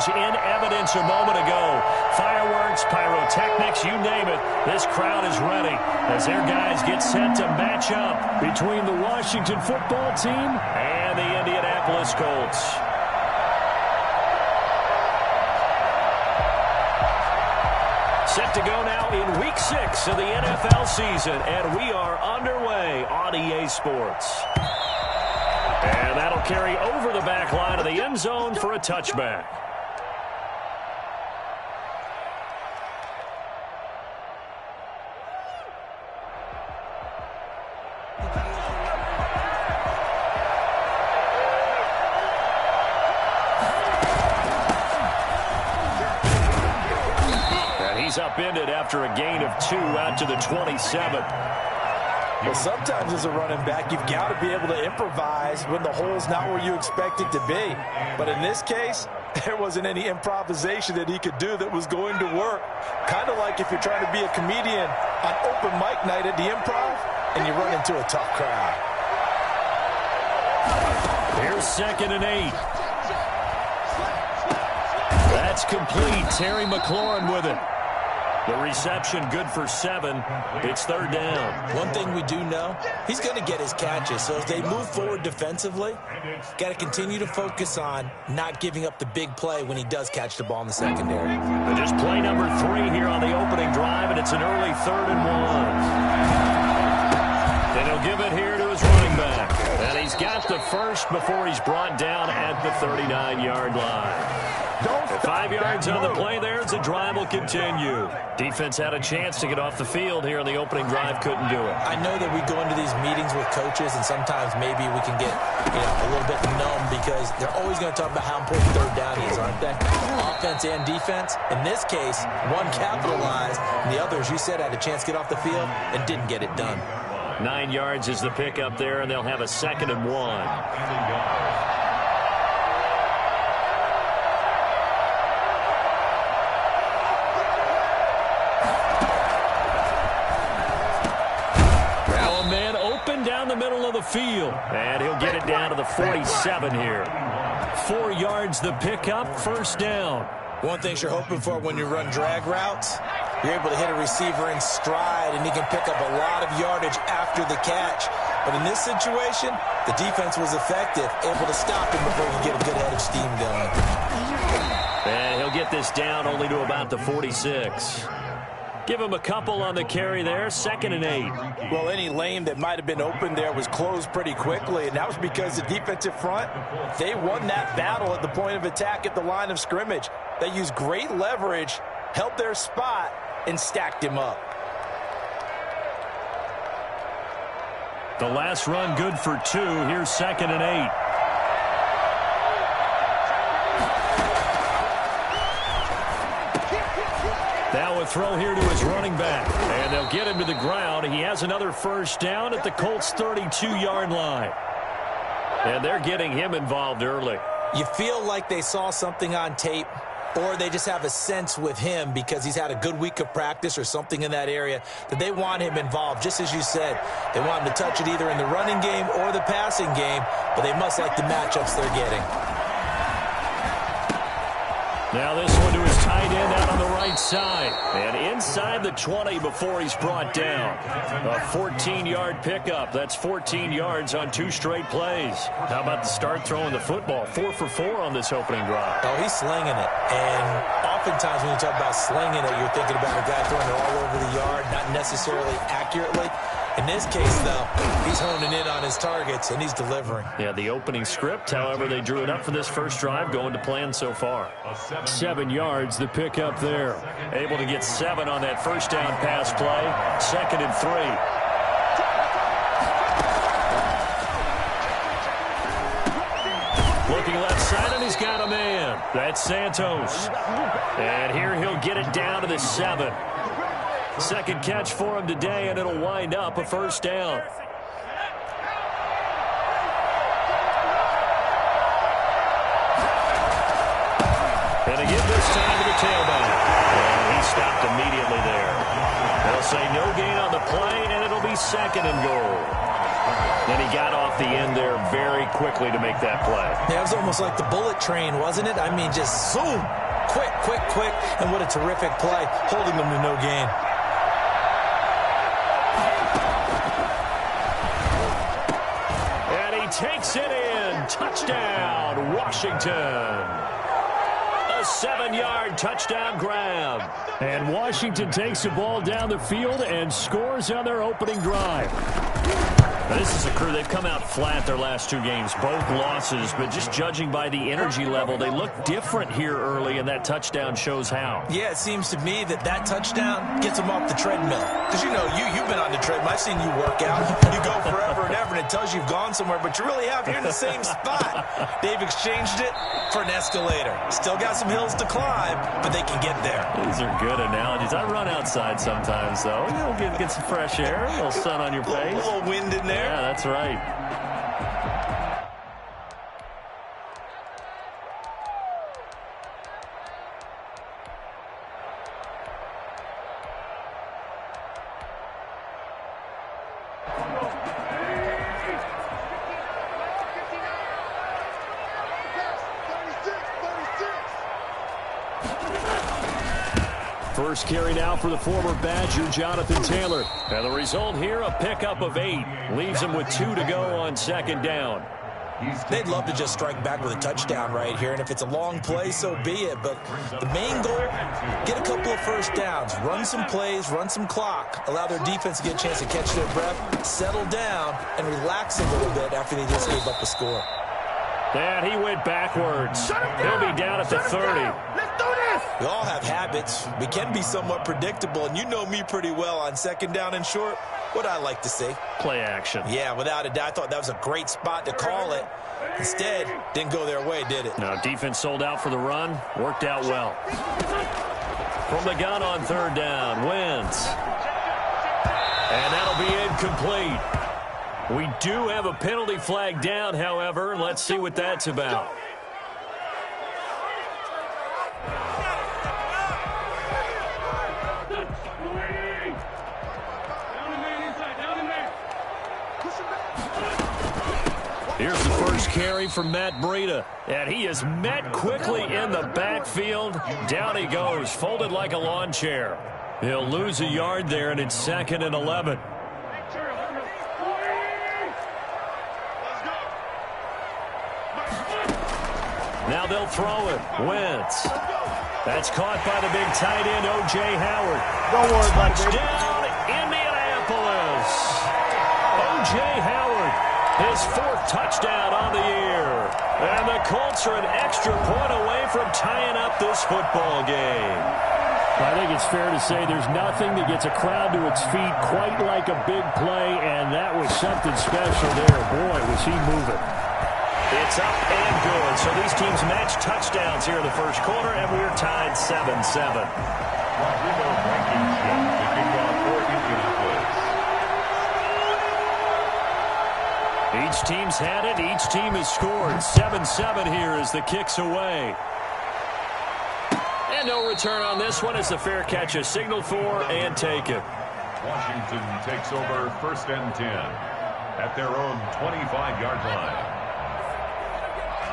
was in evidence a moment ago. Fireworks, pyrotechnics, you name it. This crowd is ready as their guys get set to match up between the Washington football team and the Indianapolis Colts. Set to go now in Week 6 of the NFL season, and we are underway on EA Sports. And that'll carry over the back line of the end zone for a touchback. He's upended after a gain of 2 out to the 27. Well, sometimes as a running back, you've got to be able to improvise when the hole's not where you expect it to be. But in this case, there wasn't any improvisation that he could do that was going to work. Kind of like if you're trying to be a comedian on open mic night at the Improv and you run into a tough crowd. Here's 2nd and 8. That's complete. Terry McLaurin with it. The reception good for 7. It's 3rd down. One thing we do know, he's going to get his catches. So as they move forward defensively, got to continue to focus on not giving up the big play when he does catch the ball in the secondary. And just play number 3 here on the opening drive, and it's an early 3rd and 1. And he'll give it here to his running back. And he's got the first before he's brought down at the 39-yard line. 5 yards on the play there as the drive will continue. Defense had a chance to get off the field here on the opening drive, couldn't do it. I know that we go into these meetings with coaches, and sometimes maybe we can get a little bit numb because they're always going to talk about how important 3rd down is, aren't they? Offense and defense. In this case, one capitalized, and the other, as you said, had a chance to get off the field and didn't get it done. 9 yards is the pickup there, and they'll have a 2nd and 1. Down the middle of the field, and he'll get it down to the 47 here. 4 yards the pickup, 1st down. One thing you're hoping for when you run drag routes, you're able to hit a receiver in stride, and he can pick up a lot of yardage after the catch. But in this situation, the defense was effective, able to stop him before he get a good head of steam going. And he'll get this down only to about the 46. Give him a couple on the carry there, 2nd and 8. Well, any lane that might have been open there was closed pretty quickly, and that was because the defensive front, they won that battle at the point of attack at the line of scrimmage. They used great leverage, held their spot, and stacked him up. The last run good for 2. Here's 2nd and 8. Now a throw here to his running back, and they'll get him to the ground. He has another 1st down at the Colts' 32-yard line. And they're getting him involved early. You feel like they saw something on tape, or they just have a sense with him because he's had a good week of practice or something in that area that they want him involved. Just as you said, they want him to touch it either in the running game or the passing game, but they must like the matchups they're getting. Now this one to his tight end out on the right side. And inside the 20 before he's brought down. A 14-yard pickup. That's 14 yards on 2 straight plays. How about the start throwing the football? 4 for 4 on this opening drive. Oh, he's slinging it. And oftentimes when you talk about slinging it, you're thinking about a guy throwing it all over the yard, not necessarily accurately. In this case, though, he's honing in on his targets, and he's delivering. Yeah, the opening script, however, they drew it up for this first drive, going to plan so far. 7 yards, the pickup there. Able to get 7 on that 1st down pass play. 2nd and 3. Looking left side, and he's got a man. That's Santos. And here he'll get it down to the 7. Second catch for him today, and it'll wind up a 1st down. And again this time to the tailback. And he stopped immediately there. They'll say no gain on the play, and it'll be 2nd and goal. And he got off the end there very quickly to make that play. Yeah, it was almost like the bullet train, wasn't it? I mean, just zoom. Quick, quick, quick. And what a terrific play, holding them to no gain. And he takes it in. Touchdown, Washington. A 7-yard touchdown grab. And Washington takes the ball down the field and scores on their opening drive. Now, this is a crew. They've come out flat their last 2 games, both losses, but just judging by the energy level, they look different here early, and that touchdown shows how. Yeah, it seems to me that touchdown gets them off the treadmill. Because, you've been on the treadmill. I've seen you work out. You go forever and ever, and it tells you you've gone somewhere, but you really have. You're in the same spot. They've exchanged it for an escalator. Still got some hills to climb, but they can get there. These are good analogies. I run outside sometimes, though. Get some fresh air, a little sun on your face. A little wind in there. Yeah, that's right. First carry now for the former Badger, Jonathan Taylor. And the result here, a pickup of 8. Leaves him with 2 to go on second down. They'd love to just strike back with a touchdown right here, and if it's a long play, so be it. But the main goal, get a couple of first downs, run some plays, run some clock, allow their defense to get a chance to catch their breath, settle down, and relax a little bit after they just gave up a score. And he went backwards. He'll be down at the 30. Let's do this! We all have habits. We can be somewhat predictable, and you know me pretty well on second down and short. What I like to see. Play action. Yeah, without a doubt. I thought that was a great spot to call it. Instead, didn't go their way, did it? Now, defense sold out for the run. Worked out well. From the gun on third down. Wentz. And that'll be incomplete. We do have a penalty flag down, however. Let's see what that's about. Here's the first carry for Matt Breida. And he is met quickly in the backfield. Down he goes, folded like a lawn chair. He'll lose a yard there, and it's 2nd and 11. Now they'll throw it. Wentz. That's caught by the big tight end, O.J. Howard. Don't worry about it, baby. Touchdown, Indianapolis. O.J. Howard, his 4th touchdown on the year. And the Colts are an extra point away from tying up this football game. I think it's fair to say there's nothing that gets a crowd to its feet quite like a big play, and that was something special there. Boy, was he moving. It's up and good. So these teams match touchdowns here in the first quarter, and we're tied 7-7. Each team's had it. Each team has scored. 7-7 here as the kick's away. And no return on this one as the fair catch is signaled for and taken. Washington takes over 1st and 10 at their own 25-yard line.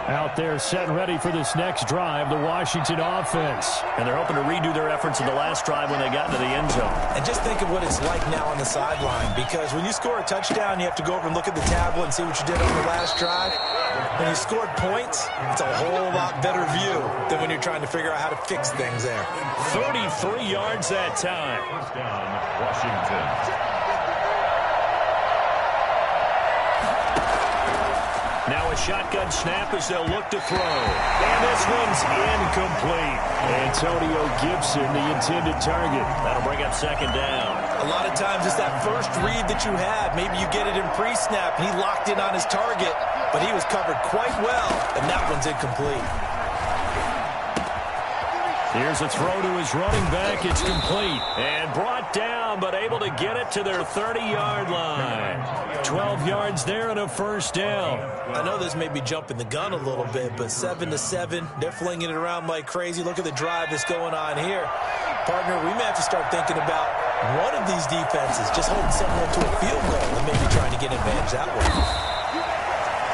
Out there set and ready for this next drive, the Washington offense. And they're hoping to redo their efforts in the last drive when they got into the end zone. And just think of what it's like now on the sideline, because when you score a touchdown, you have to go over and look at the tablet and see what you did on the last drive. When you scored points, it's a whole lot better view than when you're trying to figure out how to fix things there. 33 yards that time. First down, Washington. Now a shotgun snap as they'll look to throw. And this one's incomplete. Antonio Gibson, the intended target. That'll bring up 2nd down. A lot of times it's that first read that you have. Maybe you get it in pre-snap, and he locked in on his target, but he was covered quite well, and that one's incomplete. Here's a throw to his running back. It's complete. And brought down, but able to get it to their 30-yard line. 12 yards there and a first down. I know this may be jumping the gun a little bit, but 7-7, they're flinging it around like crazy. Look at the drive that's going on here. Partner, we may have to start thinking about one of these defenses just holding someone to a field goal and maybe trying to get an advantage that way.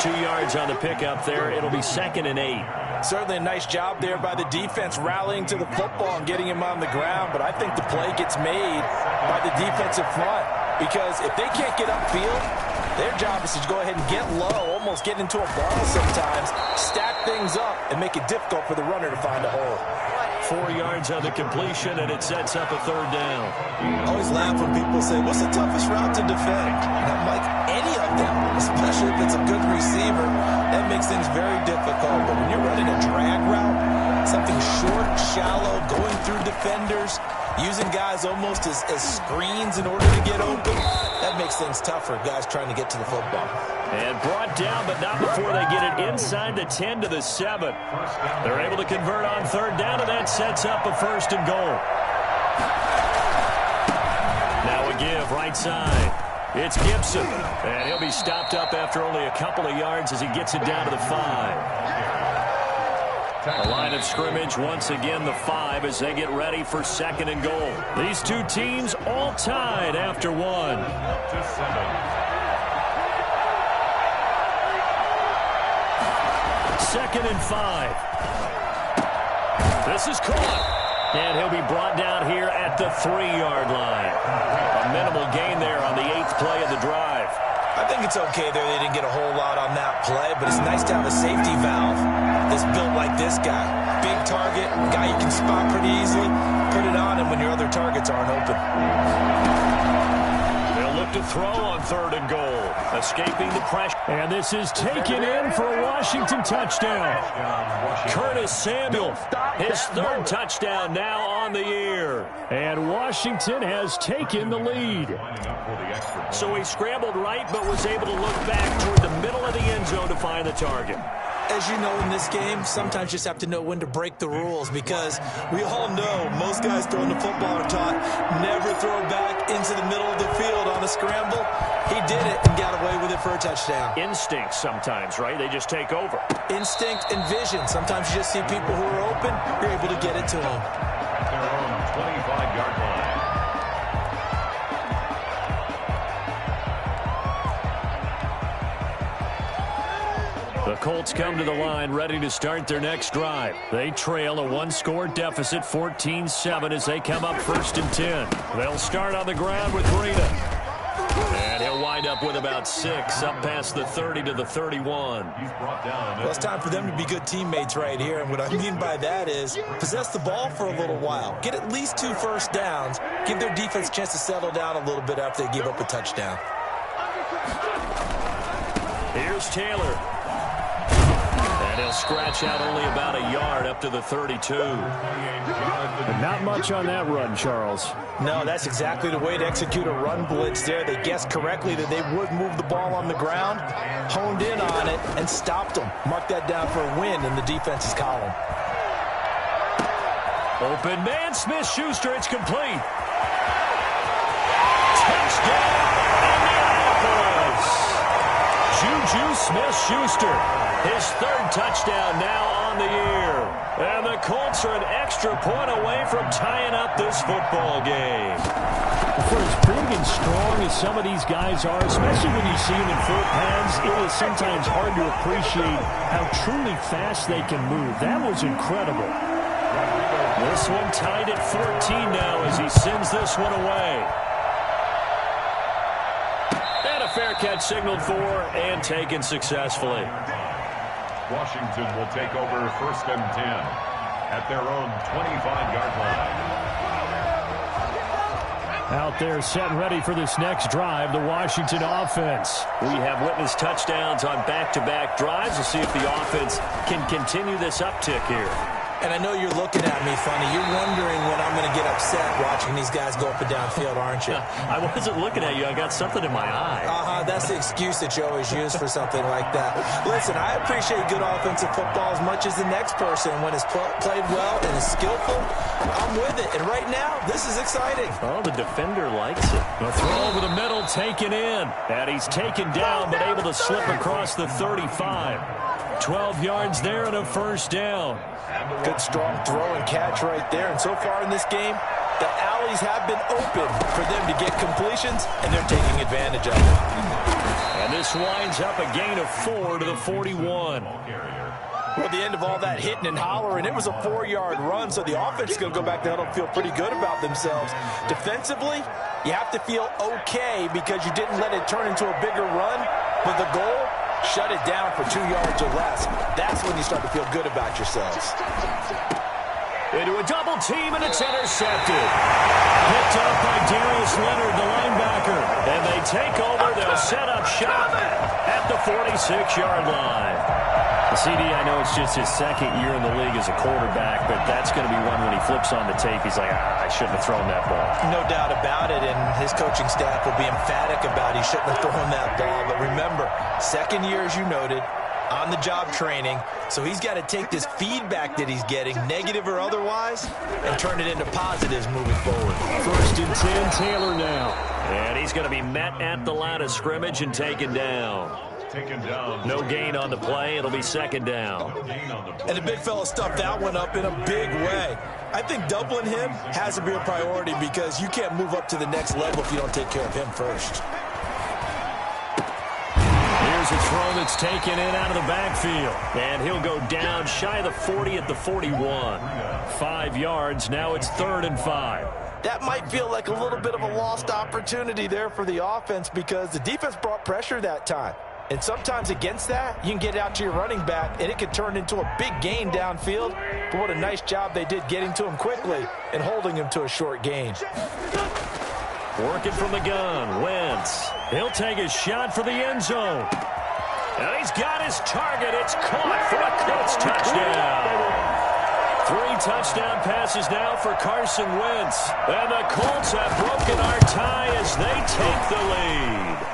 2 yards on the pickup there. It'll be 2nd and 8. Certainly a nice job there by the defense rallying to the football and getting him on the ground, but I think the play gets made by the defensive front because if they can't get upfield, their job is to go ahead and get low, almost get into a ball sometimes, stack things up, and make it difficult for the runner to find a hole. 4 yards on the completion, and it sets up a 3rd down. I always laugh when people say, what's the toughest route to defend? And I'm like, any of them, especially if it's a good receiver. That makes things very difficult. But when you're running a drag route, something short, shallow, going through defenders, using guys almost as screens in order to get open, that makes things tougher, guys trying to get to the football. And brought down, but not before they get it inside the 10 to the 7. They're able to convert on 3rd down, and that sets up a 1st and goal. Now a give right side. It's Gibson, and he'll be stopped up after only a couple of yards as he gets it down to the 5. The line of scrimmage, once again, the 5 as they get ready for 2nd and goal. These two teams all tied after 1. 2nd and 5. This is caught. And he'll be brought down here at the 3-yard line. A minimal gain there on the 8th play of the drive. I think it's okay there. They didn't get a whole lot on that play, but it's nice to have a safety valve that's built like this guy. Big target, guy you can spot pretty easily. Put it on him when your other targets aren't open. They'll look to throw on 3rd and goal. Escaping the pressure. And this is taken in for a Washington touchdown. Curtis Samuel, his 3rd touchdown now on the year. And Washington has taken the lead. So he scrambled right, but was able to look back toward the middle of the end zone to find the target. As you know, in this game, sometimes you just have to know when to break the rules because we all know most guys throwing the football are taught never throw back into the middle of the field on a scramble. He did it and got away with it for a touchdown. Instinct sometimes, right? They just take over. Instinct and vision. Sometimes you just see people who are open, you're able to get it to them. At their own 25-yard line. The Colts come to the line ready to start their next drive. They trail a 1-score deficit, 14-7, as they come up 1st and 10. They'll start on the ground with Breida. And he'll wind up with about 6, up past the 30 to the 31. He's brought down. Well, it's time for them to be good teammates right here. And what I mean by that is possess the ball for a little while. Get at least 2 first downs. Give their defense a chance to settle down a little bit after they give up a touchdown. Here's Taylor. And he'll scratch out only about a yard up to the 32. But not much on that run, Charles. No, that's exactly the way to execute a run blitz there. They guessed correctly that they would move the ball on the ground, honed in on it, and stopped them. Mark that down for a win in the defense's column. Open man, Smith-Schuster, it's complete. Touchdown, Indianapolis. Juju Smith-Schuster, his 3rd touchdown now on the year. And the Colts are an extra point away from tying up this football game. For as big and strong as some of these guys are, especially when you see them in full pads, it is sometimes hard to appreciate how truly fast they can move. That was incredible. This one tied at 14 now as he sends this one away. And a fair catch signaled for and taken successfully. Washington will take over 1st and 10 at their own 25-yard line. Out there set and ready for this next drive, the Washington offense. We have witnessed touchdowns on back-to-back drives. We'll see if the offense can continue this uptick here. And I know you're looking at me funny. You're wondering when I'm going to get upset watching these guys go up and down field, aren't you? I wasn't looking at you. I got something in my eye. That's the excuse that you always use for something like that. Listen, I appreciate good offensive football as much as the next person. When it's played well and is skillful, I'm with it. And right now, this is exciting. Oh, the defender likes it. The throw over the middle taken in. And he's taken down but able to slip across the 35. 12 yards there and a first down. Good strong throw and catch right there. And so far in this game, the alleys have been open for them to get completions, and they're taking advantage of it. And this winds up a gain of 4 to the 41. Well, at the end of all that hitting and hollering, it was a 4-yard run, so the offense is going to go back there and feel pretty good about themselves. Defensively, you have to feel okay because you didn't let it turn into a bigger run, but the goal, shut it down for 2 yards or less. That's when you start to feel good about yourselves. Into a double team, and it's intercepted. Picked up by Darius Leonard, the linebacker. And they take over. They'll set up shop at the 46-yard line. CD, I know it's just his second year in the league as a quarterback, but that's going to be one when he flips on the tape. He's like, I shouldn't have thrown that ball. No doubt about it, and his coaching staff will be emphatic about he shouldn't have thrown that ball. But remember, second year, as you noted, on-the-job training, so he's got to take this feedback that he's getting, negative or otherwise, and turn it into positives moving forward. First and 10, Taylor now. And he's going to be met at the line of scrimmage and taken down. No gain on the play. It'll be second down. And the big fella stuffed that one up in a big way. I think doubling him has to be a priority because you can't move up to the next level if you don't take care of him first. Here's a throw that's taken in out of the backfield. And he'll go down shy of the 40 at the 41. 5 yards. Now it's 3rd and 5. That might feel like a little bit of a lost opportunity there for the offense because the defense brought pressure that time. And sometimes against that, you can get out to your running back, and it could turn into a big gain downfield. But what a nice job they did getting to him quickly and holding him to a short gain. Working from the gun, Wentz. He'll take a shot for the end zone. And he's got his target. It's caught for a Colts touchdown. 3 touchdown passes now for Carson Wentz. And the Colts have broken our tie as they take the lead.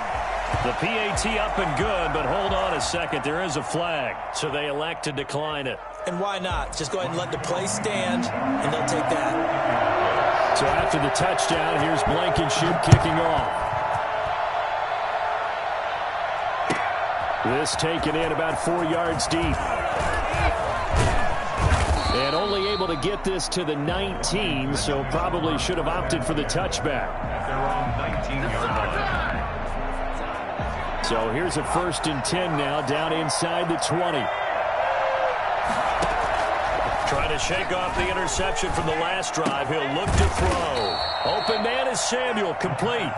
The PAT up and good, but hold on a second. There is a flag, so they elect to decline it. And why not? Just go ahead and let the play stand, and they'll take that. So after the touchdown, here's Blankenship kicking off. This taken in about 4 yards deep. And only able to get this to the 19, so probably should have opted for the touchback. Their own 19-yard line. So here's a 1st and 10 now, down inside the 20. Trying to shake off the interception from the last drive. He'll look to throw. Open man is Samuel, complete.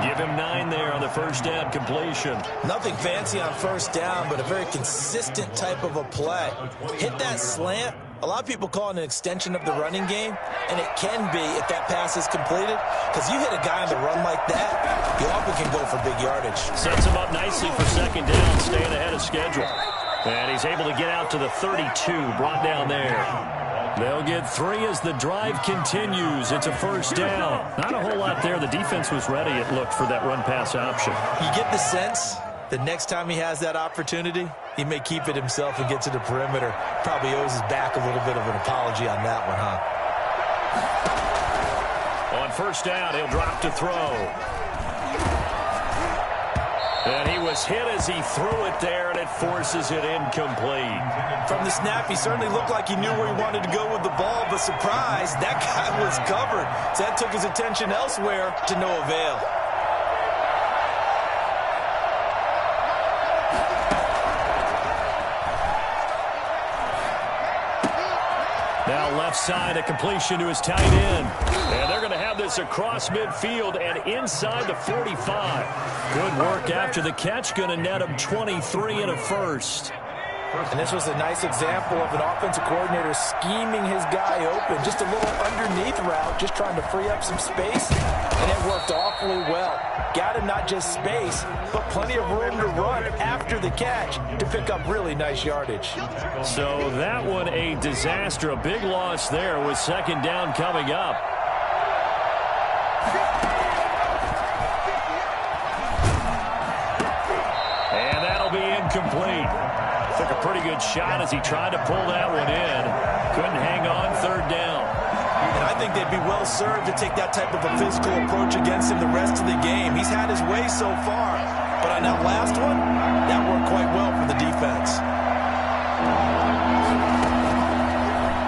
Give him 9 there on the first down completion. Nothing fancy on first down, but a very consistent type of a play. Hit that slant. A lot of people call it an extension of the running game, and it can be if that pass is completed, because you hit a guy on the run like that, you often can go for big yardage. Sets him up nicely for second down, staying ahead of schedule. And he's able to get out to the 32, brought down there. They'll get 3 as the drive continues. It's a first down. Not a whole lot there. The defense was ready, it looked, for that run-pass option. You get the sense the next time he has that opportunity, he may keep it himself and get to the perimeter. Probably owes his back a little bit of an apology on that one, huh? On first down, he'll drop to throw. And he was hit as he threw it there, and it forces it incomplete. From the snap, he certainly looked like he knew where he wanted to go with the ball, but surprise, that guy was covered. So that took his attention elsewhere to no avail. Now left side, a completion to his tight end. And they're going to have this across midfield and inside the 45. Good work after the catch. Going to net him 23 and a first. And this was a nice example of an offensive coordinator scheming his guy open. Just a little underneath route, just trying to free up some space. And it worked awfully well. Got him not just space, but plenty of room to run after the catch to pick up really nice yardage. So that one a disaster. A big loss there with second down coming up. And that'll be incomplete. Took a pretty good shot as he tried to pull that one in. Couldn't hang on, third down. And I think they'd be well served to take that type of a physical approach against him the rest of the game. He's had his way so far, but on that last one, that worked quite well for the defense.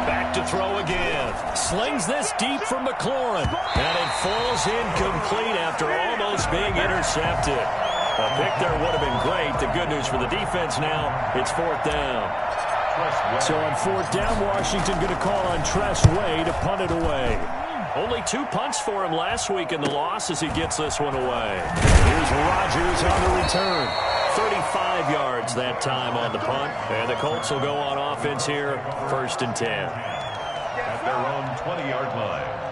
Back to throw again. Slings this deep from McLaurin. And it falls incomplete after almost being intercepted. A pick there would have been great. The good news for the defense now, it's 4th down. So on 4th down, Washington going to call on Tress Way to punt it away. Only 2 punts for him last week in the loss as he gets this one away. Here's Rodgers on the return. 35 yards that time on the punt. And the Colts will go on offense here, 1st and 10. At their own 20-yard line.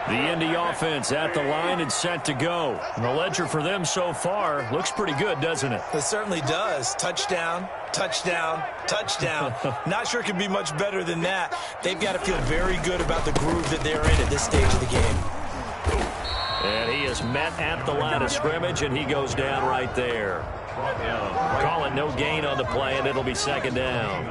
The Indy offense at the line and set to go. And the ledger for them so far looks pretty good, doesn't it? It certainly does. Touchdown, touchdown, touchdown. Not sure it can be much better than that. They've got to feel very good about the groove that they're in at this stage of the game. And he is met at the line of scrimmage, and he goes down right there. Call it no gain on the play, and it'll be 2nd down.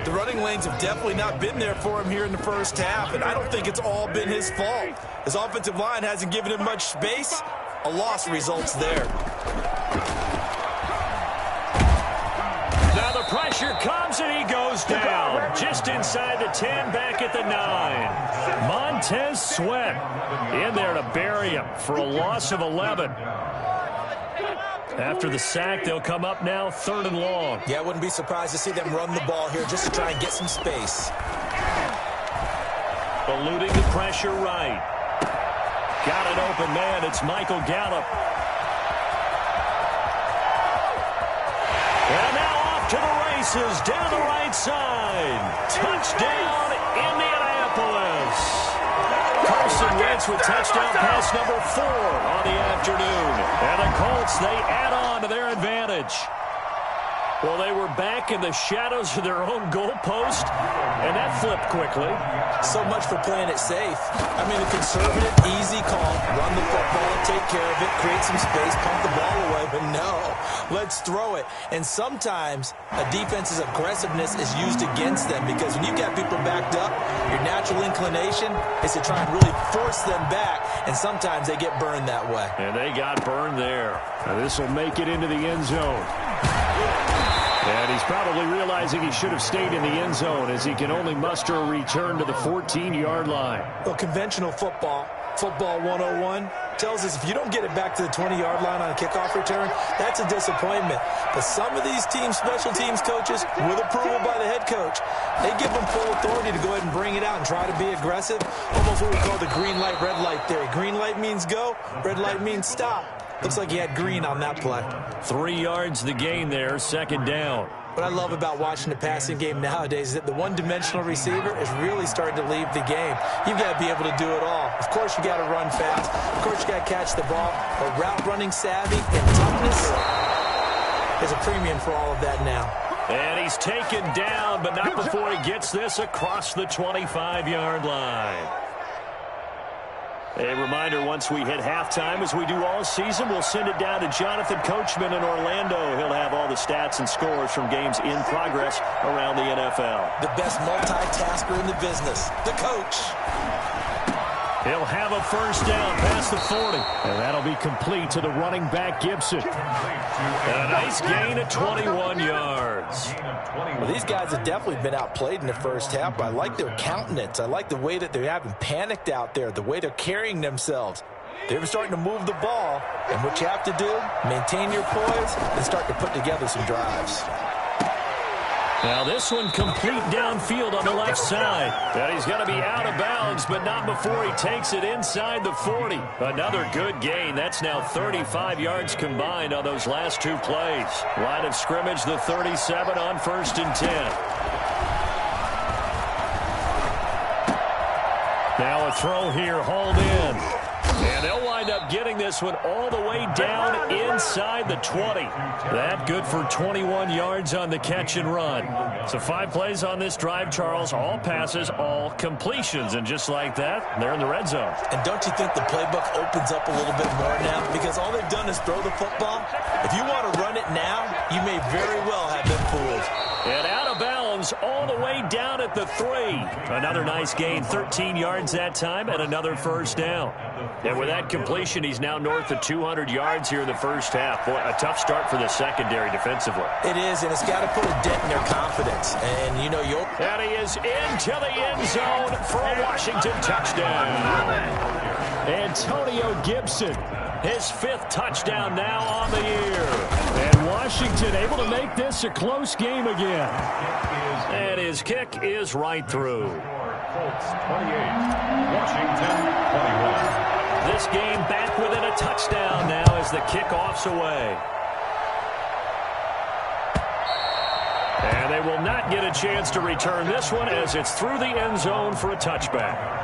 The running lanes have definitely not been there for him here in the first half, and I don't think it's all been his fault. His offensive line hasn't given him much space. A loss results there. Now the pressure comes, and he goes down. Just inside the 10, back at the 9. Montez Sweat in there to bury him for a loss of 11. After the sack, they'll come up now 3rd and long. Yeah, I wouldn't be surprised to see them run the ball here just to try and get some space. Eluding the pressure right. Got an open man. It's Michael Gallup. And now off to the races down the right side. Touchdown, Indianapolis. Carson Wentz with touchdown pass number 4 on the afternoon. And the Colts, they add on to their advantage. Well, they were back in the shadows of their own goalpost, and that flipped quickly. So much for playing it safe. I mean, a conservative, easy call. Run the football, take care of it, create some space, pump the ball away. But no, let's throw it. And sometimes a defense's aggressiveness is used against them because when you've got people backed up, your natural inclination is to try and really force them back, and sometimes they get burned that way. And they got burned there. Now this will make it into the end zone. And he's probably realizing he should have stayed in the end zone as he can only muster a return to the 14-yard line. Well, conventional football 101, tells us if you don't get it back to the 20-yard line on a kickoff return, that's a disappointment. But some of these teams, special teams coaches, with approval by the head coach, they give them full authority to go ahead and bring it out and try to be aggressive. Almost what we call the green light, red light theory. Green light means go, red light means stop. Looks like he had green on that play. 3 yards the gain there, 2nd down. What I love about watching the passing game nowadays is that the one-dimensional receiver is really starting to leave the game. You've got to be able to do it all. Of course, you got to run fast. Of course, you got to catch the ball. But route running savvy and toughness is a premium for all of that now. And he's taken down, but not before he gets this across the 25-yard line. A reminder, once we hit halftime, as we do all season, we'll send it down to Jonathan Coachman in Orlando. He'll have all the stats and scores from games in progress around the NFL. The best multitasker in the business, the coach. He'll have a first down past the 40. And that'll be complete to the running back, Gibson. And a nice gain of 21 yards. Well, these guys have definitely been outplayed in the first half, but I like their countenance. I like the way that they haven't panicked out there, the way they're carrying themselves. They're starting to move the ball, and what you have to do, maintain your poise and start to put together some drives. Now this one complete downfield on the left side. And he's going to be out of bounds, but not before he takes it inside the 40. Another good gain. That's now 35 yards combined on those last 2 plays. Line of scrimmage, the 37 on 1st and 10. Now a throw here, hauled in. And they'll wind up getting this one all the way down inside the 20. That good for 21 yards on the catch and run. So 5 plays on this drive, Charles. All passes, all completions. And just like that, they're in the red zone. And don't you think the playbook opens up a little bit more now? Because all they've done is throw the football. If you want to run it now, you may very well have been fooled. And out of bounds goes all the way down at the 3. Another nice gain, 13 yards that time, and another first down. And with that completion, he's now north of 200 yards here in the first half. Boy, a tough start for the secondary defensively. It is, and it's got to put a dent in their confidence. And, you know, And he is into the end zone for a Washington touchdown. Antonio Gibson, His 5th touchdown now on the year. and Washington able to make this a close game again. And his kick is right through. Colts 28, Washington 21. This game back within a touchdown now as the kickoff's away. And they will not get a chance to return this one as it's through the end zone for a touchback.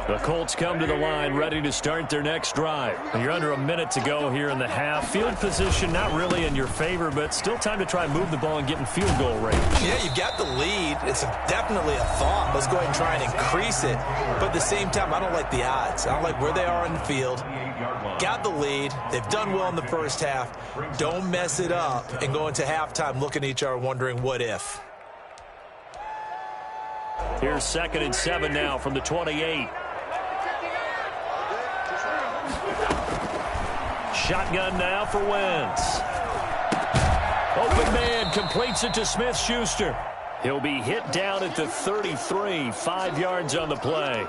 The Colts come to the line ready to start their next drive. You're under a minute to go here in the half. Field position not really in your favor, but still time to try and move the ball and get in field goal range. Yeah, you've got the lead. It's definitely a thought. Let's go ahead and try and increase it. But at the same time, I don't like the odds. I don't like where they are in the field. Got the lead. They've done well in the first half. Don't mess it up and go into halftime looking at each other wondering what if. Here's 2nd and 7 now from the 28. Shotgun now for Wentz. Open man completes it to Smith-Schuster. He'll be hit down at the 33, 5 yards on the play.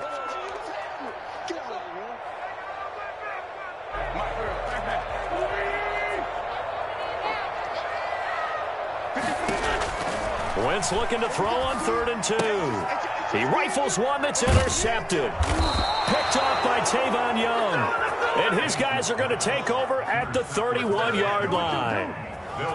Wentz looking to throw on 3rd and 2. He rifles one that's intercepted. Picked off by Tavon Young. And his guys are going to take over at the 31-yard line.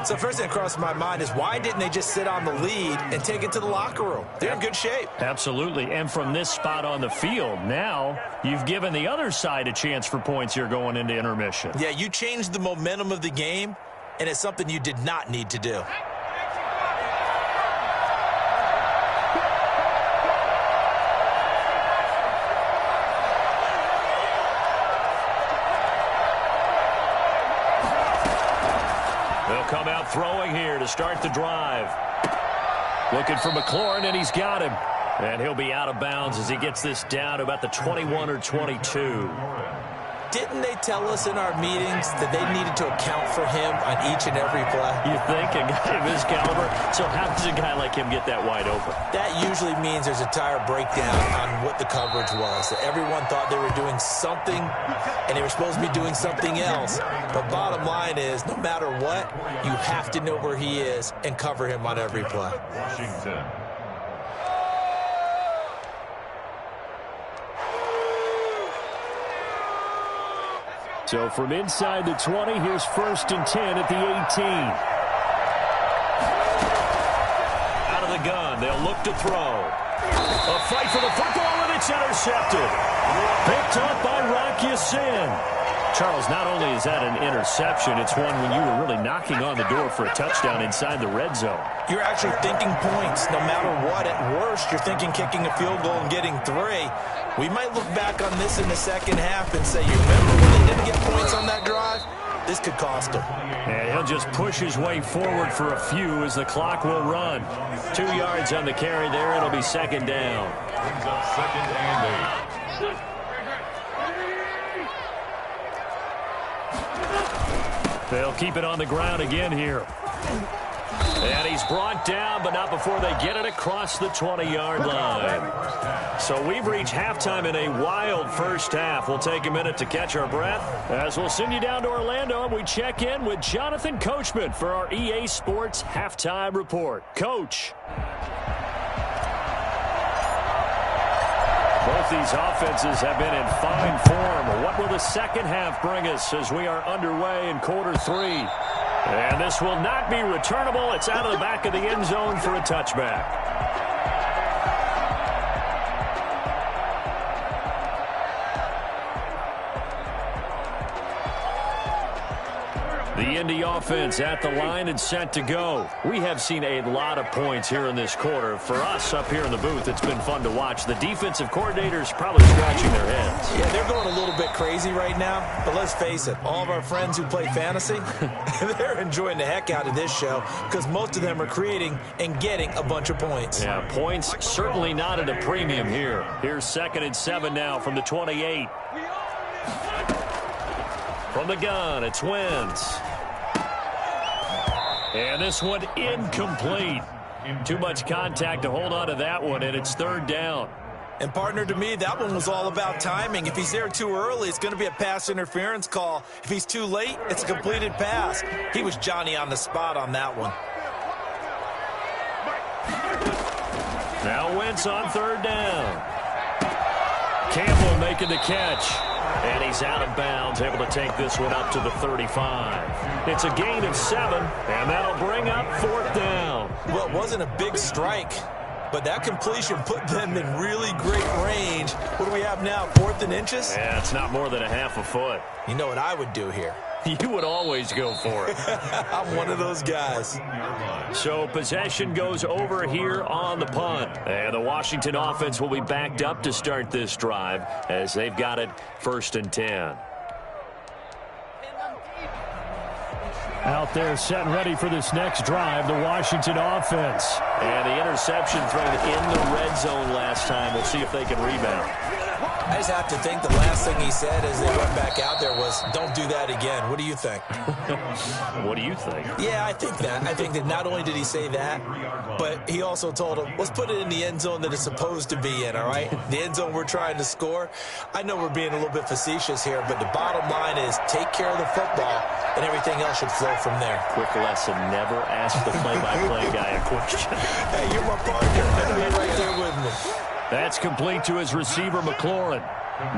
So first thing that crossed my mind is why didn't they just sit on the lead and take it to the locker room? They're in good shape. Absolutely. And from this spot on the field, now you've given the other side a chance for points here going into intermission. Yeah, you changed the momentum of the game, and it's something you did not need to do. Come out throwing here to start the drive. Looking for McLaurin, and he's got him. And he'll be out of bounds as he gets this down to about the 21 or 22. Didn't they tell us in our meetings that they needed to account for him on each and every play? You think a guy of his caliber? So how does a guy like him get that wide open? That usually means there's a tire breakdown on what the coverage was. Everyone thought they were doing something, and they were supposed to be doing something else. But bottom line is, no matter what, you have to know where he is and cover him on every play. Washington. So from inside the 20, here's 1st and 10 at the 18. Out of the gun, they'll look to throw. A fight for the football, and it's intercepted. Picked up by Rock Ya-Sin. Charles, not only is that an interception, it's one when you were really knocking on the door for a touchdown inside the red zone. You're actually thinking points no matter what. At worst, you're thinking kicking a field goal and getting 3. We might look back on this in the second half and say, you remember when they didn't get points on that drive? This could cost them. And he'll just push his way forward for a few as the clock will run. 2 yards on the carry there. It'll be 2nd down. Brings up 2nd and 8. They'll keep it on the ground again here. And he's brought down, but not before they get it across the 20-yard line. So we've reached halftime in a wild first half. We'll take a minute to catch our breath as we'll send you down to Orlando and we check in with Jonathan Coachman for our EA Sports Halftime Report. Coach. Both these offenses have been in fine form. What will the second half bring us as we are underway in quarter 3? And this will not be returnable. It's out of the back of the end zone for a touchback. The The Indy offense at the line and set to go. We have seen a lot of points here in this quarter. For us up here in the booth, it's been fun to watch. The defensive coordinators probably scratching their heads. Yeah, they're going a little bit crazy right now. But let's face it, all of our friends who play fantasy, they're enjoying the heck out of this show because most of them are creating and getting a bunch of points. Yeah, points certainly not at a premium here. Here's 2nd and 7 now from the 28. From the gun, it's Wentz. And this one incomplete. Too much contact to hold on to that one, and it's 3rd down. And, partner, to me, that one was all about timing. If he's there too early, it's going to be a pass interference call. If he's too late, it's a completed pass. He was Johnny on the spot on that one. Now Wentz on 3rd down. Campbell making the catch. And he's out of bounds, able to take this one up to the 35. It's a gain of 7, and that'll bring up 4th down. Well, it wasn't a big strike, but that completion put them in really great range. What do we have now, 4th and inches? Yeah, it's not more than a half a foot. You know what I would do here? You would always go for it. I'm one of those guys. So possession goes over here on the punt. And the Washington offense will be backed up to start this drive as they've got it 1st and 10. Out there set and ready for this next drive, the Washington offense. And the interception thrown in the red zone last time. We'll see if they can rebound. I just have to think the last thing he said as they went back out there was, don't do that again. What do you think? What do you think? Yeah, I think that. I think that not only did he say that, but he also told him, let's put it in the end zone that it's supposed to be in, all right? The end zone we're trying to score. I know we're being a little bit facetious here, but the bottom line is take care of the football, and everything else should flow from there. Quick lesson, never ask the play-by-play guy a question. Hey, you're my partner. You're right there with me. That's complete to his receiver, McLaurin.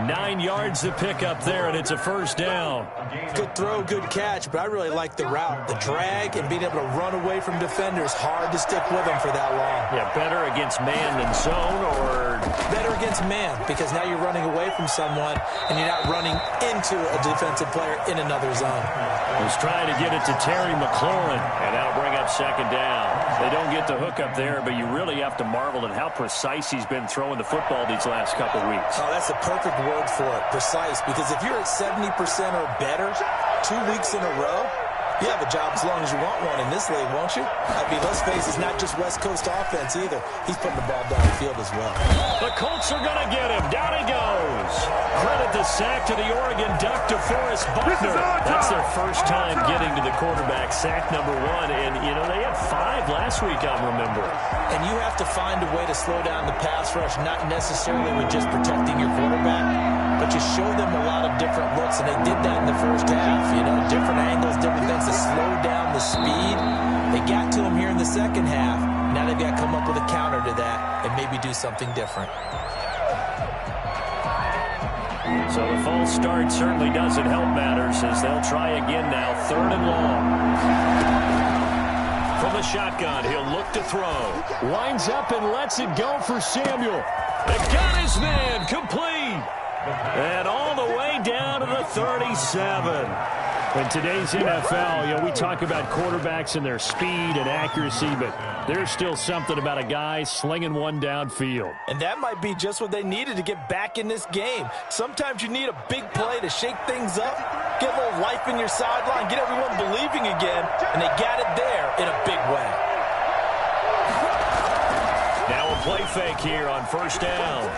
9 yards to pick up there, and it's a 1st down. Good throw, good catch, but I really like the route. The drag and being able to run away from defenders, hard to stick with them for that long. Yeah, better against man than zone, or? Better against man, because now you're running away from someone, and you're not running into a defensive player in another zone. He's trying to get it to Terry McLaurin, and that'll bring up 2nd down. They don't get the hook up there, but you really have to marvel at how precise he's been throwing the football these last couple weeks. Oh, that's the perfect word for it, precise, because if you're at 70% or better 2 weeks in a row, you have a job as long as you want one in this league, won't you? I mean, let's face it, it's not just West Coast offense either. He's putting the ball down the field as well. The Colts are going to get him. Down he goes. Credit the sack to the Oregon Duck, DeForest Buckner. That's their first time getting to the quarterback, sack number 1. And, you know, they had 5 last week, I remember. And you have to find a way to slow down the pass rush, not necessarily with just protecting your quarterback, but you show them a lot of different looks, and they did that in the first half. You know, different angles, different things to slow down the speed. They got to him here in the second half. Now they've got to come up with a counter to that and maybe do something different. So the false start certainly doesn't help matters as they'll try again now, 3rd and long. From the shotgun, he'll look to throw. Lines up and lets it go for Samuel. They got his man, complete. And all the way down to the 37. In today's NFL, you know, we talk about quarterbacks and their speed and accuracy, but there's still something about a guy slinging one downfield. And that might be just what they needed to get back in this game. Sometimes you need a big play to shake things up, get a little life in your sideline, get everyone believing again, and they got it there in a big way. Now a play fake here on 1st down.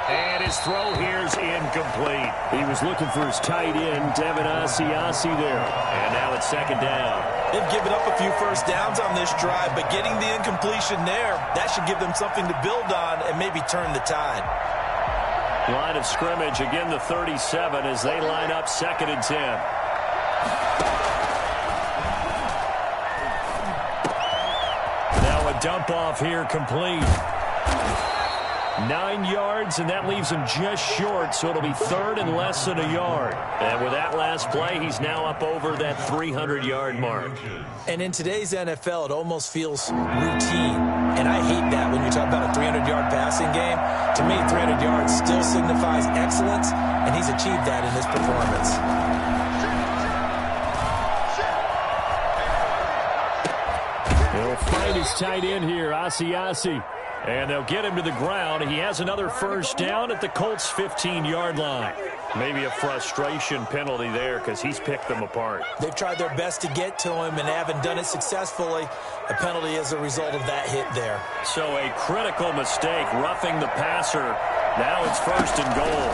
And his throw here is incomplete. He was looking for his tight end, Devin Asiasi there. And now it's 2nd down. They've given up a few first downs on this drive, but getting the incompletion there, that should give them something to build on and maybe turn the tide. Line of scrimmage, again the 37 as they line up 2nd and 10. Now a dump off here complete. 9 yards, and that leaves him just short, so it'll be 3rd and less than a yard. And with that last play, he's now up over that 300-yard mark. And in today's NFL, it almost feels routine. And I hate that when you talk about a 300-yard passing game. To me, 300 yards still signifies excellence, and he's achieved that in this performance. find his tight end here, Asiasi. And they'll get him to the ground. He has another first down at the Colts' 15-yard line. Maybe a frustration penalty there because he's picked them apart. They've tried their best to get to him and haven't done it successfully. A penalty as a result of that hit there. So a critical mistake, roughing the passer. Now it's first and goal.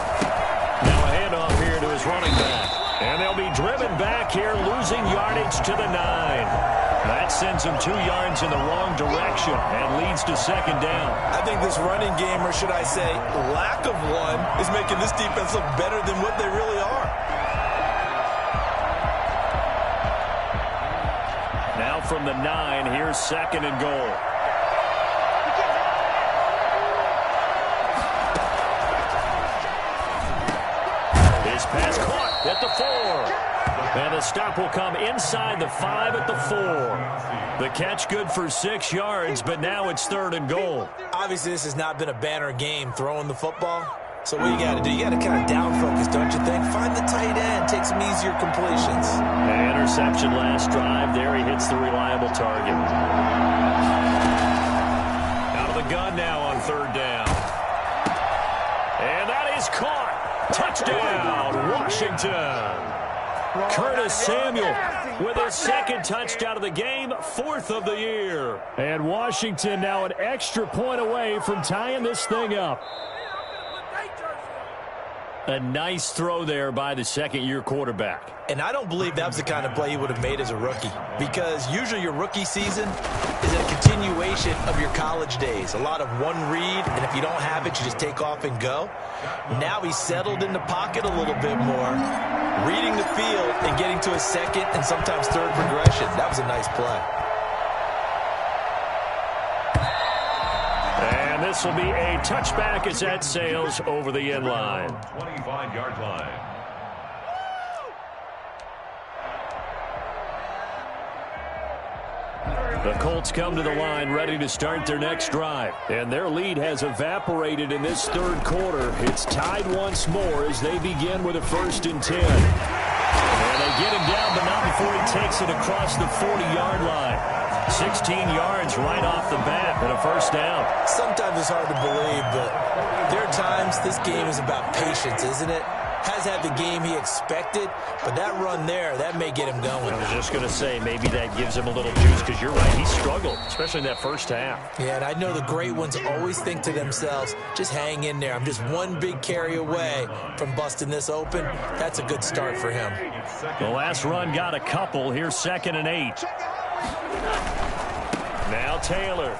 Now a handoff here to his running back. And they'll be driven back here, losing yardage to the 9. That sends them 2 yards in the wrong direction and leads to second down. I think this running game, or should I say lack of one, is making this defense look better than what they really are. Now from the 9, here's second and goal. His pass caught at the 4. And the stop will come inside the 5 at the 4. The catch good for 6 yards, but now it's third and goal. Obviously, this has not been a banner game throwing the football. So what you got to do, you got to kind of down focus, don't you think? Find the tight end, take some easier completions. An interception last drive. There he hits the reliable target. Out of the gun now on third down. And that is caught. Touchdown, Washington. Curtis Samuel with his second touchdown of the game, 4th of the year. And Washington now an extra point away from tying this thing up. A nice throw there by the second-year quarterback. And I don't believe that was the kind of play he would have made as a rookie, because usually your rookie season is a continuation of your college days. A lot of one read, and if you don't have it, you just take off and go. Now he's settled in the pocket a little bit more, reading the field and getting to a second and sometimes third progression. That was a nice play. And this will be a touchback as that sails over the end line. 25-yard line. The Colts come to the line ready to start their next drive. And their lead has evaporated in this third quarter. It's tied once more as they begin with a 1st and 10. And they get him down, but not before he takes it across the 40-yard line. 16 yards right off the bat and a first down. Sometimes it's hard to believe, but there are times this game is about patience, isn't it? Has had the game he expected, but that run there, that may get him going. I was just going to say, maybe that gives him a little juice, because you're right, he struggled, especially in that first half. Yeah, and I know the great ones always think to themselves, just hang in there. I'm just one big carry away from busting this open. That's a good start for him. The last run got a couple. Here's 2nd and 8. Now Taylor.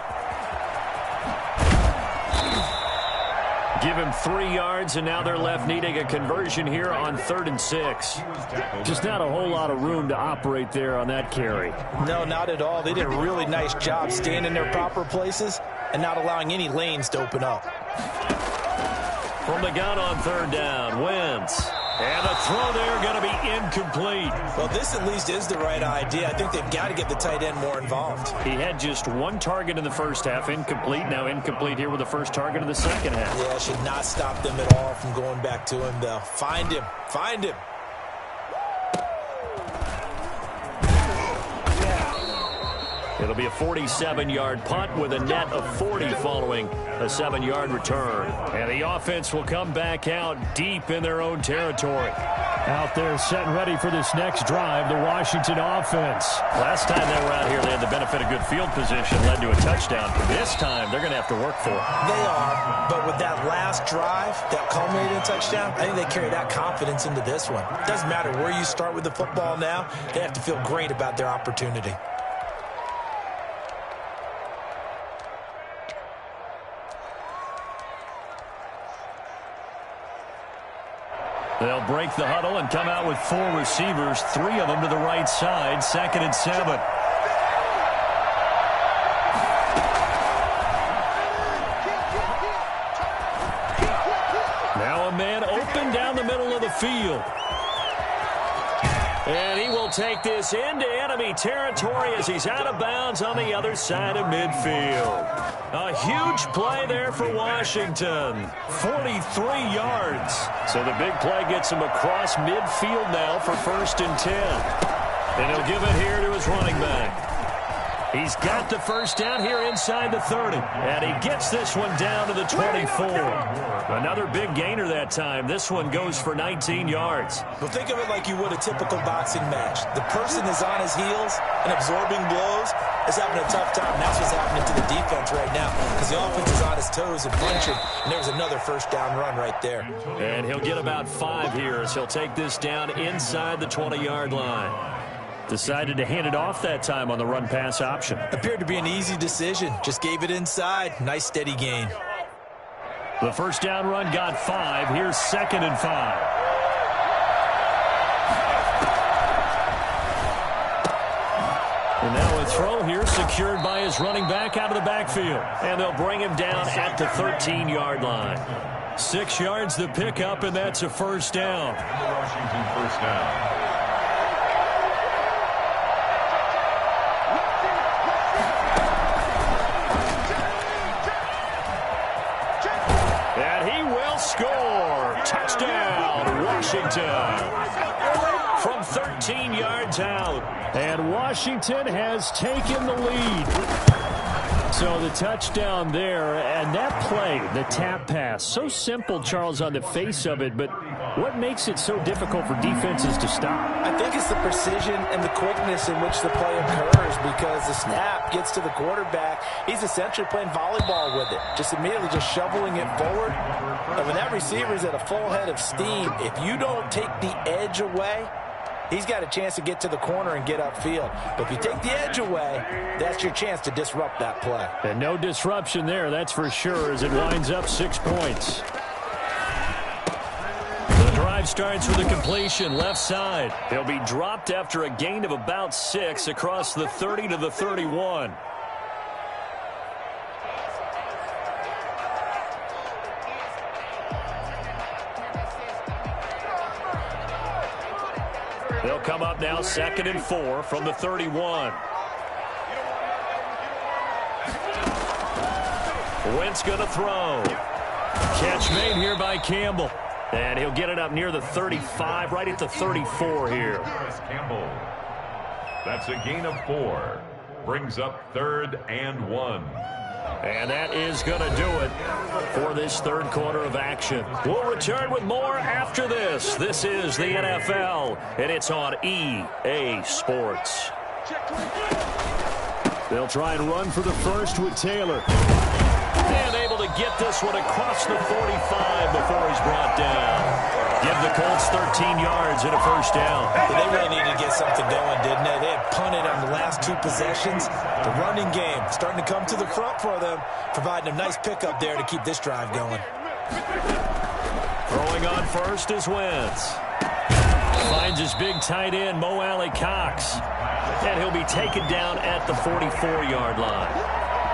Give him 3 yards, and now they're left needing a conversion here on 3rd and 6. Just not a whole lot of room to operate there on that carry. No, not at all. They did a really nice job staying in their proper places and not allowing any lanes to open up. From the gun on 3rd down, Wentz. And the throw there going to be incomplete. Well, this at least is the right idea. I think they've got to get the tight end more involved. He had just 1 target in the first half, incomplete. Now incomplete here with the first target in the second half. Yeah, should not stop them at all from going back to him, though. Find him. Find him. It'll be a 47-yard punt with a net of 40 following a 7-yard return. And the offense will come back out deep in their own territory. Out there set and ready for this next drive, the Washington offense. Last time they were out here, they had the benefit of good field position, led to a touchdown. This time, they're going to have to work for it. They are, but with that last drive that culminated in a touchdown, I think they carry that confidence into this one. It doesn't matter where you start with the football now. They have to feel great about their opportunity. They'll break the huddle and come out with 4 receivers, 3 of them to the right side, 2nd and 7. Now a man open down the middle of the field. And he will take this into enemy territory as he's out of bounds on the other side of midfield. A huge play there for Washington. 43 yards. So the big play gets him across midfield now for 1st and 10. And he'll give it here to his running back. He's got the first down here inside the 30. And he gets this one down to the 24. Another big gainer that time. This one goes for 19 yards. Well, think of it like you would a typical boxing match. The person is on his heels and absorbing blows is having a tough time. That's what's happening to the defense right now because the offense is on his toes and punching. And there's another first down run right there. And he'll get about 5 here as he'll take this down inside the 20-yard line. Decided to hand it off that time on the run-pass option. Appeared to be an easy decision. Just gave it inside. Nice steady gain. The first down run got 5. Here's 2nd and 5. And now a throw here secured by his running back out of the backfield. And they'll bring him down at the 13-yard line. 6 yards the pickup, and that's a first down. Washington first down. Score! Touchdown, Washington! From 13 yards out. And Washington has taken the lead. So the touchdown there, and that play, the tap pass, so simple, Charles, on the face of it, but what makes it so difficult for defenses to stop? I think it's the precision and the quickness in which the play occurs because the snap gets to the quarterback. He's essentially playing volleyball with it, just immediately just shoveling it forward. And when that receiver's at a full head of steam, if you don't take the edge away, he's got a chance to get to the corner and get upfield. But if you take the edge away, that's your chance to disrupt that play. And no disruption there, that's for sure, as it winds up 6 points. The drive starts with a completion left side. He'll be dropped after a gain of about 6 across the 30 to the 31. They'll come up now 2nd and 4 from the 31. Wentz going to throw. Catch made here by Campbell. And he'll get it up near the 35, right at the 34 here. Campbell. That's a gain of 4. Brings up 3rd and 1. And that is going to do it for this third quarter of action. We'll return with more after this. This is the NFL, and it's on EA Sports. They'll try and run for the first with Taylor. And able to get this one across the 45 before he's brought down. Give the Colts 13 yards and a first down. They really needed to get something going, didn't they? They had punted on the last 2 possessions. The running game starting to come to the front for them, providing a nice pickup there to keep this drive going. Throwing on first is Wentz. Finds his big tight end, Mo Alley-Cox. And he'll be taken down at the 44-yard line.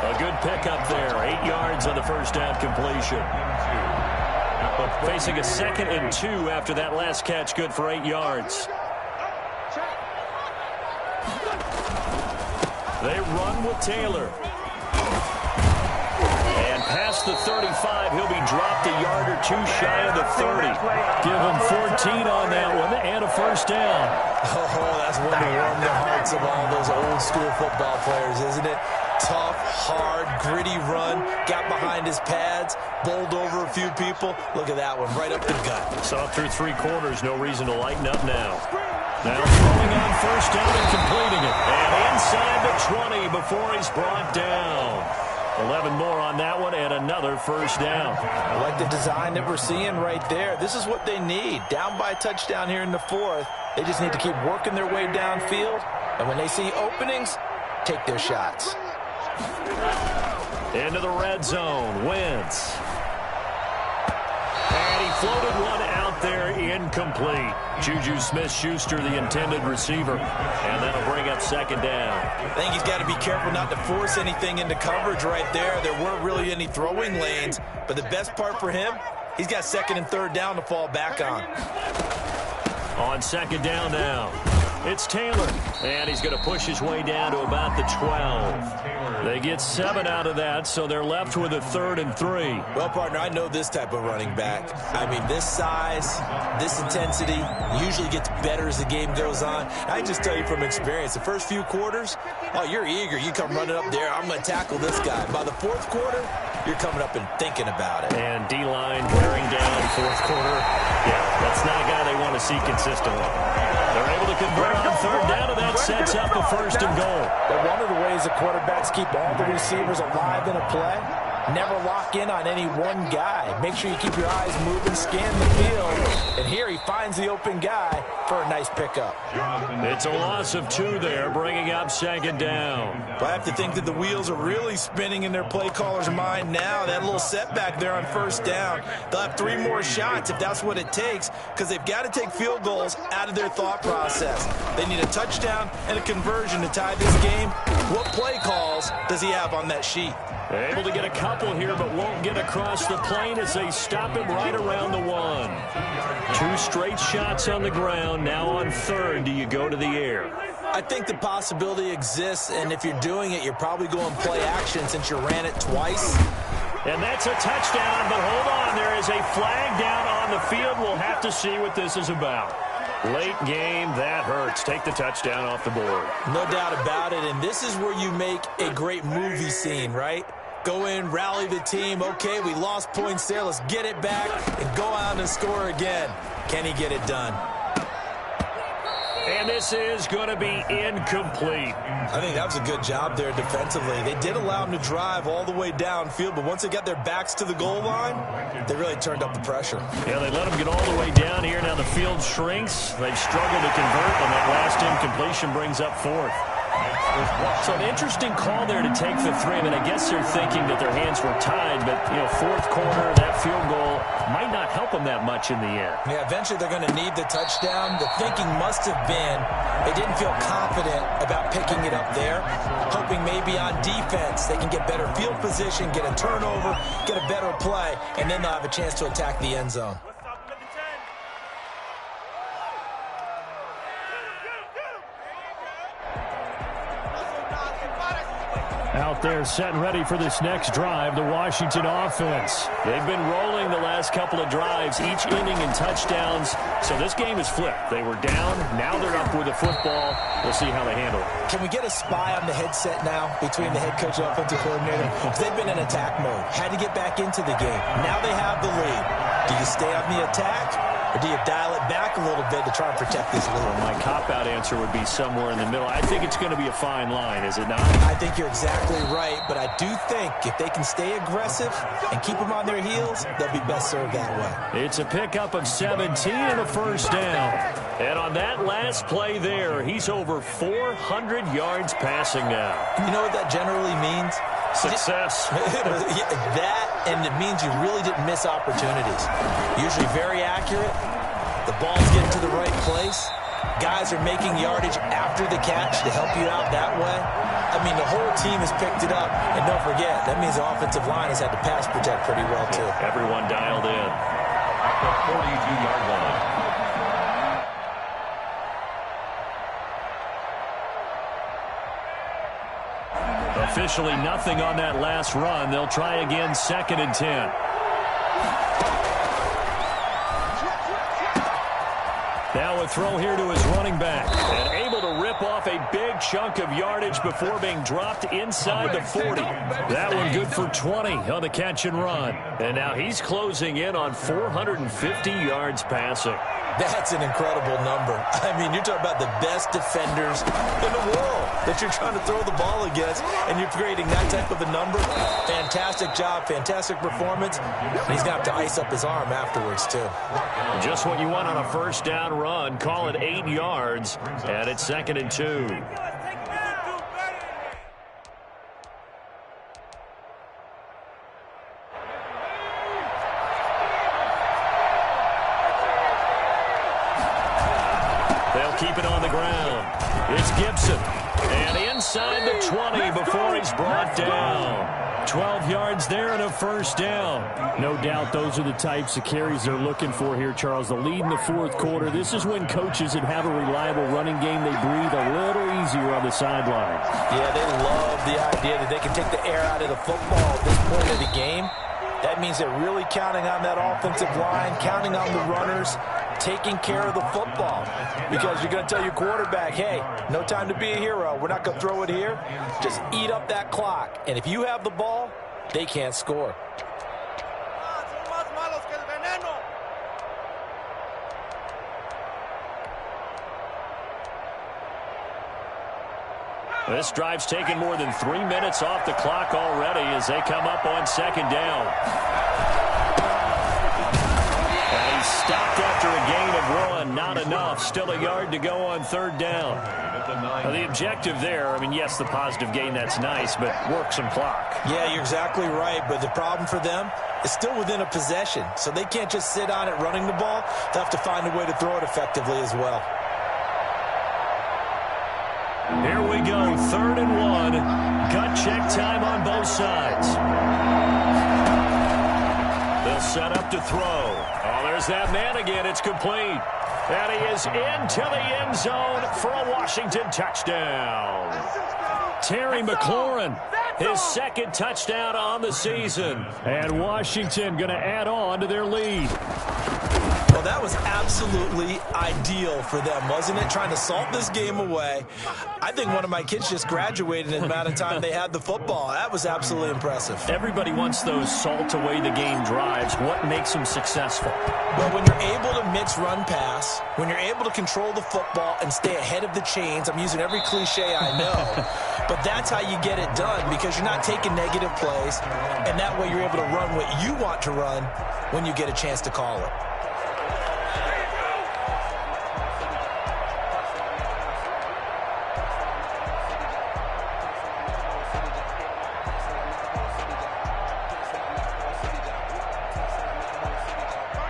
A good pickup there, 8 yards on the first down completion. Facing a 2nd and 2 after that last catch, good for 8 yards. They run with Taylor. And past the 35, he'll be dropped a yard or 2 shy of the 30. Give him 14 on that one and a first down. Oh, that's one to warm the hearts of all those old school football players, isn't it? Tough, hard, gritty run, got behind his pads, bowled over a few people. Look at that one, right up the gut. Saw through 3 quarters, no reason to lighten up now. Now throwing on first down and completing it. And inside the 20 before he's brought down. 11 more on that one and another first down. I like the design that we're seeing right there. This is what they need. Down by a touchdown here in the 4th. They just need to keep working their way downfield. And when they see openings, take their shots. Into the red zone, Wentz. And he floated one out there, incomplete. Juju Smith-Schuster, the intended receiver. And that'll bring up 2nd down. I think he's got to be careful not to force anything into coverage right there. There weren't really any throwing lanes. But the best part for him, he's got 2nd and 3rd down to fall back on. On 2nd down now. It's Taylor, and he's going to push his way down to about the 12. They get 7 out of that, so they're left with a 3rd and 3. Well, partner, I know this type of running back. I mean, this size, this intensity usually gets better as the game goes on. I just tell you from experience, the first few quarters, oh, you're eager. You come running up there, I'm going to tackle this guy. By the 4th quarter, you're coming up and thinking about it. And D-line wearing down 4th quarter. Yeah, that's not a guy they want to see consistently. They're able to convert on 3rd down, and that sets up a 1st and goal. But one of the ways the quarterbacks keep all the receivers alive in a play, never lock in on any one guy. Make sure you keep your eyes moving, scan the field. And here he finds the open guy for a nice pickup. It's a loss of 2 there, bringing up 2nd down. But I have to think that the wheels are really spinning in their play caller's mind now. That little setback there on 1st down. They'll have 3 more shots if that's what it takes, because they've got to take field goals out of their thought process. They need a touchdown and a conversion to tie this game. What play calls does he have on that sheet? Able to get a couple here, but won't get across the plane as they stop him right around the 1. 2 straight shots on the ground. Now on 3rd, do you go to the air? I think the possibility exists, and if you're doing it, you're probably going play action since you ran it twice. And that's a touchdown, but hold on. There is a flag down on the field. We'll have to see what this is about. Late game, that hurts. Take the touchdown off the board. No doubt about it, and this is where you make a great movie scene, right? Go in, rally the team. Okay, we lost points there. Let's get it back and go out and score again. Can he get it done? And this is going to be incomplete. I think that was a good job there defensively. They did allow him to drive all the way downfield, but once they got their backs to the goal line, they really turned up the pressure. Yeah, they let him get all the way down here. Now the field shrinks. They've struggled to convert, and that last incompletion brings up 4th. So an interesting call there to take the 3. I mean, I guess they're thinking that their hands were tied, but, 4th quarter, that field goal might not help them that much in the end. Yeah, eventually they're going to need the touchdown. The thinking must have been they didn't feel confident about picking it up there, hoping maybe on defense they can get better field position, get a turnover, get a better play, and then they'll have a chance to attack the end zone. Out there set and ready for this next drive, the Washington offense. They've been rolling the last couple of drives, each inning in touchdowns. So this game is flipped. They were down. Now they're up with the football. We'll see how they handle it. Can we get a spy on the headset now between the head coach and offensive coordinator? Because they've been in attack mode. Had to get back into the game. Now they have the lead. Do you stay on the attack, or do you dial it back a little bit to try and protect this lead? My cop-out answer would be somewhere in the middle. I think it's going to be a fine line, is it not? I think you're exactly right, but I do think if they can stay aggressive and keep them on their heels, they'll be best served that way. It's a pickup of 17 and a 1st down. And on that last play there, he's over 400 yards passing now. You know what that generally means? Success. That, and it means you really didn't miss opportunities. Usually very accurate. The ball's getting to the right place. Guys are making yardage after the catch to help you out that way. I mean, the whole team has picked it up. And don't forget, that means the offensive line has had to pass protect pretty well, too. Everyone dialed in. At the 42-yard line. Officially nothing on that last run. They'll try again, 2nd and 10. Now a throw here to his running back. And able to rip off a big chunk of yardage before being dropped inside the 40. That one good for 20 on the catch and run. And now he's closing in on 450 yards passing. That's an incredible number. I mean, you're talking about the best defenders in the world that you're trying to throw the ball against, and you're creating that type of a number. Fantastic job, fantastic performance. And he's going to have to ice up his arm afterwards, too. Just what you want on a 1st down run. Call it 8 yards, and it's 2nd and 2. Keep it on the ground. It's Gibson. And inside the 20 before he's brought down. 12 yards there and a first down. No doubt those are the types of carries they're looking for here, Charles. The lead in the fourth quarter. This is when coaches that have a reliable running game, they breathe a little easier on the sideline. Yeah, they love the idea that they can take the air out of the football at this point of the game. That means they're really counting on that offensive line, counting on the runners, taking care of the football. Because you're going to tell your quarterback, hey, no time to be a hero. We're not going to throw it here. Just eat up that clock. And if you have the ball, they can't score. This drive's taken more than 3 minutes off the clock already as they come up on second down. And he's stopped after a gain of 1. Not enough. Still a yard to go on third down. Now, the objective there, I mean, yes, the positive gain, that's nice, but work some clock. Yeah, you're exactly right. But the problem for them is still within a possession. So they can't just sit on it running the ball. They'll have to find a way to throw it effectively as well. Here we go, 3rd and 1. Gut check time on both sides. They'll set up to throw. Oh, there's that man again. It's complete. And he is into the end zone for a Washington touchdown. Terry McLaurin, his second touchdown on the season. And Washington going to add on to their lead. Well, that was absolutely ideal for them, wasn't it? Trying to salt this game away. I think one of my kids just graduated in the amount of time they had the football. That was absolutely impressive. Everybody wants those salt away the game drives. What makes them successful? Well, when you're able to mix run pass, when you're able to control the football and stay ahead of the chains, I'm using every cliche I know, but that's how you get it done because you're not taking negative plays, and that way you're able to run what you want to run when you get a chance to call it.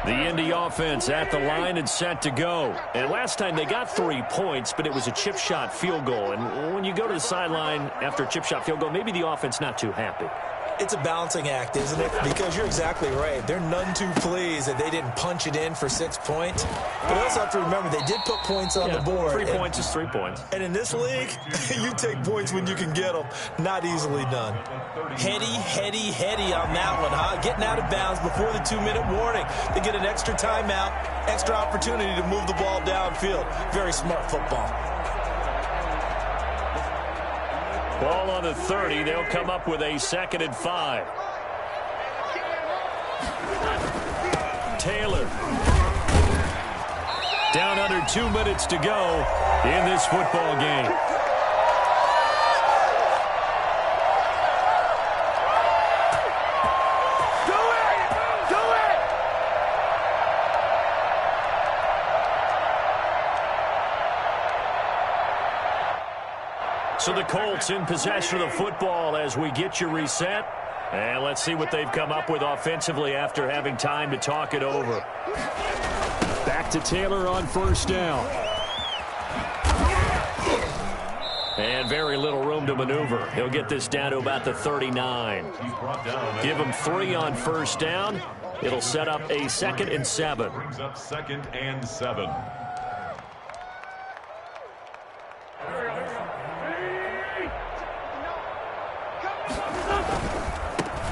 The Indy offense at the line and set to go. And last time they got 3 points, but it was a chip shot field goal. And when you go to the sideline after a chip shot field goal, maybe the offense not too happy. It's a balancing act, isn't it? Because you're exactly right. They're none too pleased that they didn't punch it in for 6 points. But you also have to remember they did put points on the board. 3 points is 3 points. And in this league, you take points when you can get them. Not easily done. Heady on that one, huh? Getting out of bounds before the 2-minute warning. They get an extra timeout, extra opportunity to move the ball downfield. Very smart football. Ball on the 30. They'll come up with a 2nd and 5. Taylor. Down under 2 minutes to go in this football game. So the Colts in possession of the football as we get you reset. And let's see what they've come up with offensively after having time to talk it over. Back to Taylor on first down. And very little room to maneuver. He'll get this down to about the 39. Give him 3 on first down. It'll set up a 2nd and 7. Brings up 2nd and 7.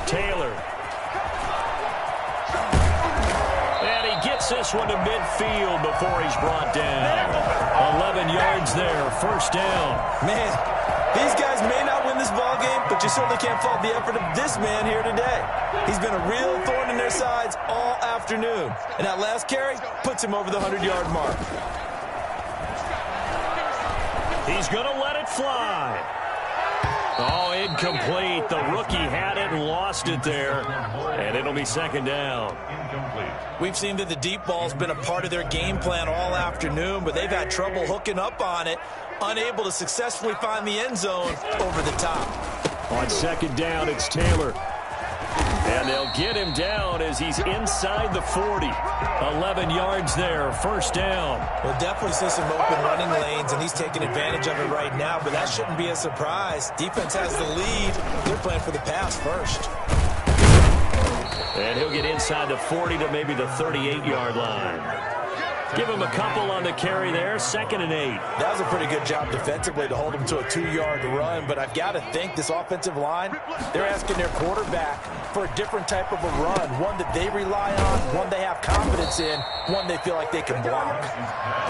Taylor. And he gets this one to midfield before he's brought down. 11 yards there, first down. Man, these guys may not win this ball game, but you certainly can't fault the effort of this man here today. He's been a real thorn in their sides all afternoon. And that last carry puts him over the 100-yard mark. He's going to let it fly. Oh, incomplete. The rookie had it and lost it there. And it'll be 2nd down. Incomplete. We've seen that the deep ball's been a part of their game plan all afternoon, but they've had trouble hooking up on it, unable to successfully find the end zone over the top. On 2nd down, it's Taylor. And they'll get him down as he's inside the 40. 11 yards there, first down. We'll definitely see some open running lanes, and he's taking advantage of it right now, but that shouldn't be a surprise. Defense has the lead. They're playing for the pass first. And he'll get inside the 40 to maybe the 38-yard line. Give him a couple on the carry there, 2nd and 8. That was a pretty good job defensively to hold him to a 2-yard run, but I've got to think this offensive line, they're asking their quarterback for a different type of a run, one that they rely on, one they have confidence in, one they feel like they can block.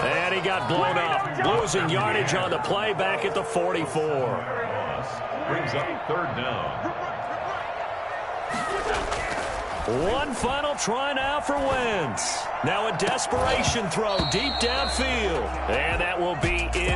And he got blown up, losing yardage on the play back at the 44. Brings up 3rd down. One final try now for Wentz. Now a desperation throw deep downfield. And that will be in.